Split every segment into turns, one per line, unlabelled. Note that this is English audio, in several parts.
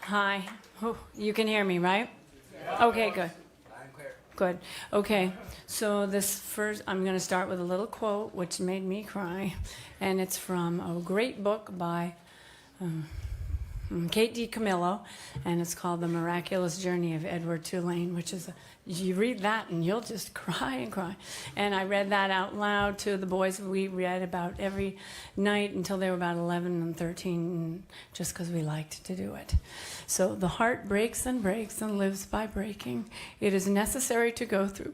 Hi. Oh, you can hear me, right? Okay, good. Good. Okay, so this first, I'm going to start with a little quote which made me cry, and it's from a great book by Kate DiCamillo, and it's called The Miraculous Journey of Edward Tulane, which is, you read that and you'll just cry and cry. And I read that out loud to the boys. We read about every night until they were about 11 and 13, just because we liked to do it. So the heart breaks and breaks and lives by breaking. It is necessary to go through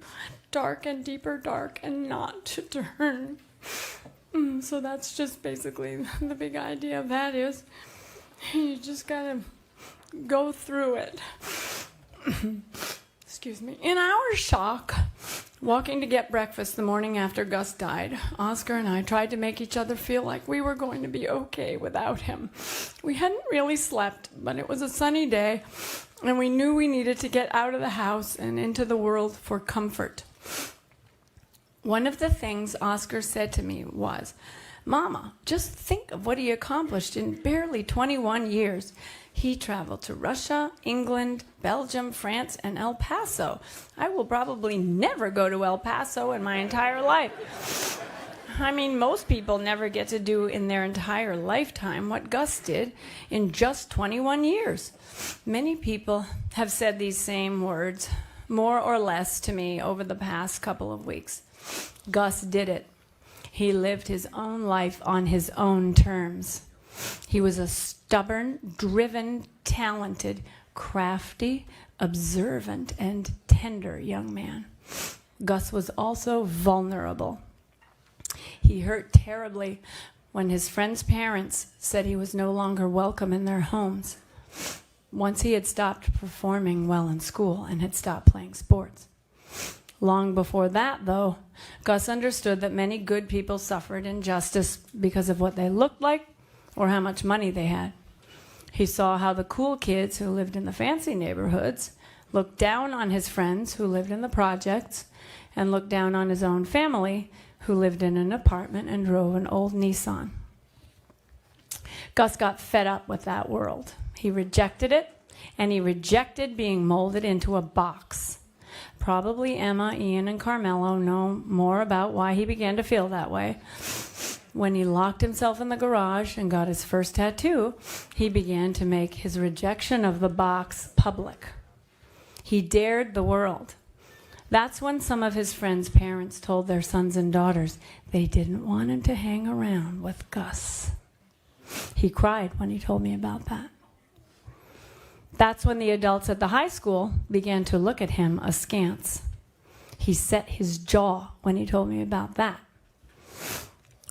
dark and deeper dark and not to turn. So that's just basically the big idea of that is, you just gotta go through it. Excuse me. In our shock, walking to get breakfast the morning after Gus died, Oscar and I tried to make each other feel like we were going to be okay without him. We hadn't really slept, but it was a sunny day, and we knew we needed to get out of the house and into the world for comfort. One of the things Oscar said to me was, "Mama, just think of what he accomplished in barely 21 years. He traveled to Russia, England, Belgium, France, and El Paso. I will probably never go to El Paso in my entire life." I mean, most people never get to do in their entire lifetime what Gus did in just 21 years. Many people have said these same words, more or less, to me over the past couple of weeks. Gus did it. He lived his own life on his own terms. He was a stubborn, driven, talented, crafty, observant, and tender young man. Gus was also vulnerable. He hurt terribly when his friends' parents said he was no longer welcome in their homes. Once he had stopped performing well in school and had stopped playing sports. Long before that, though, Gus understood that many good people suffered injustice because of what they looked like or how much money they had. He saw how the cool kids who lived in the fancy neighborhoods looked down on his friends who lived in the projects and looked down on his own family who lived in an apartment and drove an old Nissan. Gus got fed up with that world. He rejected it, and he rejected being molded into a box. Probably Emma, Ian, and Carmelo know more about why he began to feel that way. When he locked himself in the garage and got his first tattoo, he began to make his rejection of the box public. He dared the world. That's when some of his friends' parents told their sons and daughters they didn't want him to hang around with Gus. He cried when he told me about that. That's when the adults at the high school began to look at him askance. He set his jaw when he told me about that.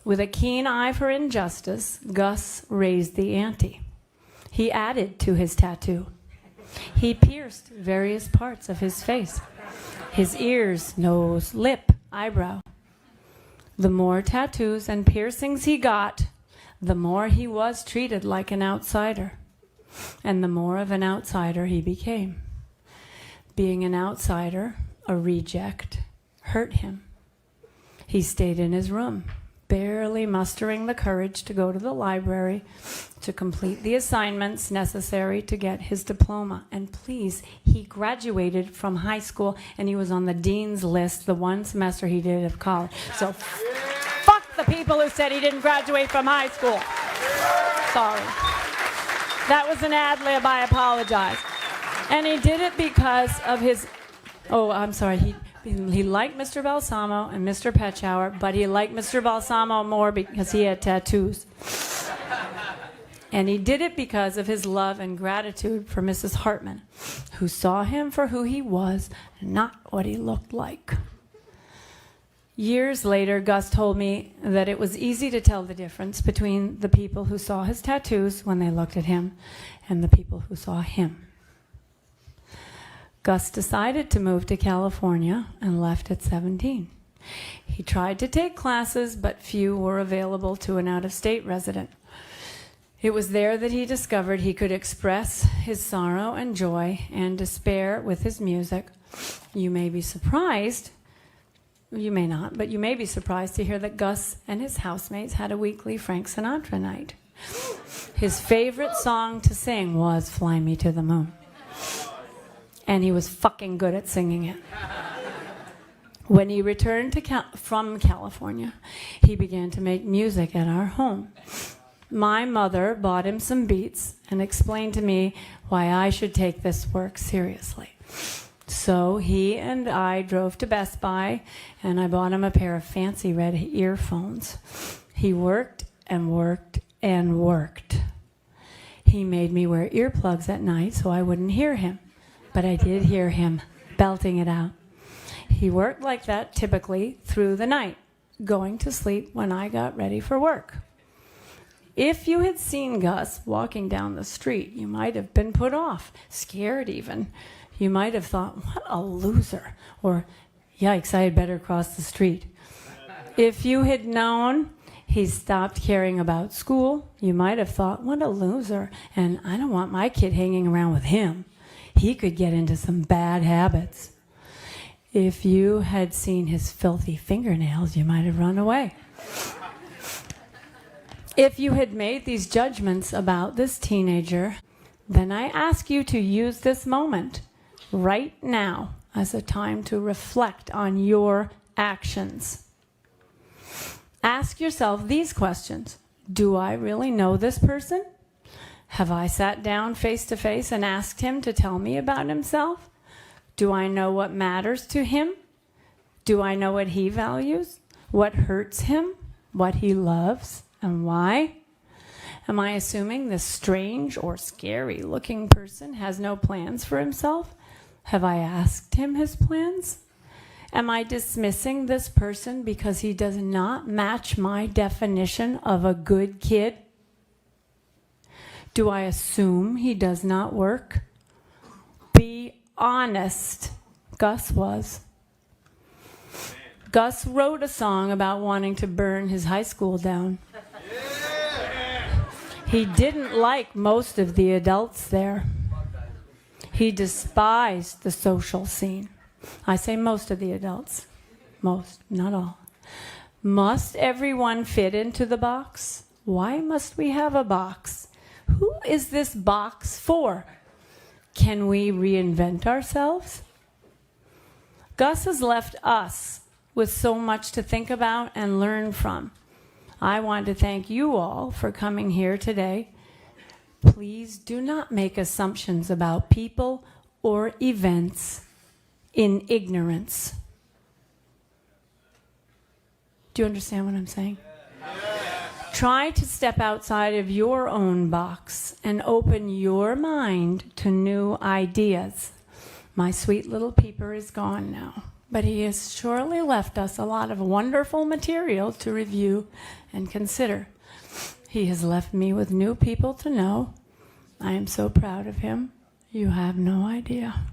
With a keen eye for injustice, Gus raised the ante. He added to his tattoo. He pierced various parts of his face. His ears, nose, lip, eyebrow. The more tattoos and piercings he got, the more he was treated like an outsider. And the more of an outsider he became. Being an outsider, a reject, hurt him. He stayed in his room, barely mustering the courage to go to the library to complete the assignments necessary to get his diploma. And please, he graduated from high school, and he was on the dean's list the one semester he did of college. So fuck the people who said he didn't graduate from high school. Sorry. That was an ad-lib, I apologize. And he did it because of his, he liked Mr. Balsamo and Mr. Petschauer, but he liked Mr. Balsamo more because he had tattoos. And he did it because of his love and gratitude for Mrs. Hartman, who saw him for who he was, not what he looked like. Years later, Gus told me that it was easy to tell the difference between the people who saw his tattoos when they looked at him and the people who saw him. Gus decided to move to California and left at 17. He tried to take classes, but few were available to an out-of-state resident. It was there that he discovered he could express his sorrow and joy and despair with his music. You may be surprised. You may not, but you may be surprised to hear that Gus and his housemates had a weekly Frank Sinatra night. His favorite song to sing was Fly Me to the Moon. And he was fucking good at singing it. When he returned from California, he began to make music at our home. My mother bought him some beats and explained to me why I should take this work seriously. So he and I drove to Best Buy, and I bought him a pair of fancy red earphones. He worked and worked and worked. He made me wear earplugs at night so I wouldn't hear him, but I did hear him belting it out. He worked like that typically through the night, going to sleep when I got ready for work. If you had seen Gus walking down the street, you might have been put off, scared even. You might have thought, what a loser, or yikes, I had better cross the street. If you had known he stopped caring about school, you might have thought, what a loser, and I don't want my kid hanging around with him. He could get into some bad habits. If you had seen his filthy fingernails, you might have run away. If you had made these judgments about this teenager, then I ask you to use this moment right now as a time to reflect on your actions. Ask yourself these questions. Do I really know this person? Have I sat down face to face and asked him to tell me about himself? Do I know what matters to him? Do I know what he values? What hurts him? What he loves? And why? Am I assuming this strange or scary-looking person has no plans for himself? Have I asked him his plans? Am I dismissing this person because he does not match my definition of a good kid? Do I assume he does not work? Be honest. Gus was. Gus wrote a song about wanting to burn his high school down. He didn't like most of the adults there. He despised the social scene. I say most of the adults. Most, not all. Must everyone fit into the box? Why must we have a box? Who is this box for? Can we reinvent ourselves? Gus has left us with so much to think about and learn from. I want to thank you all for coming here today. Please do not make assumptions about people or events in ignorance. Do you understand what I'm saying? Try to step outside of your own box and open your mind to new ideas. My sweet little peeper is gone now, but he has surely left us a lot of wonderful material to review and consider. He has left me with new people to know. I am so proud of him. You have no idea.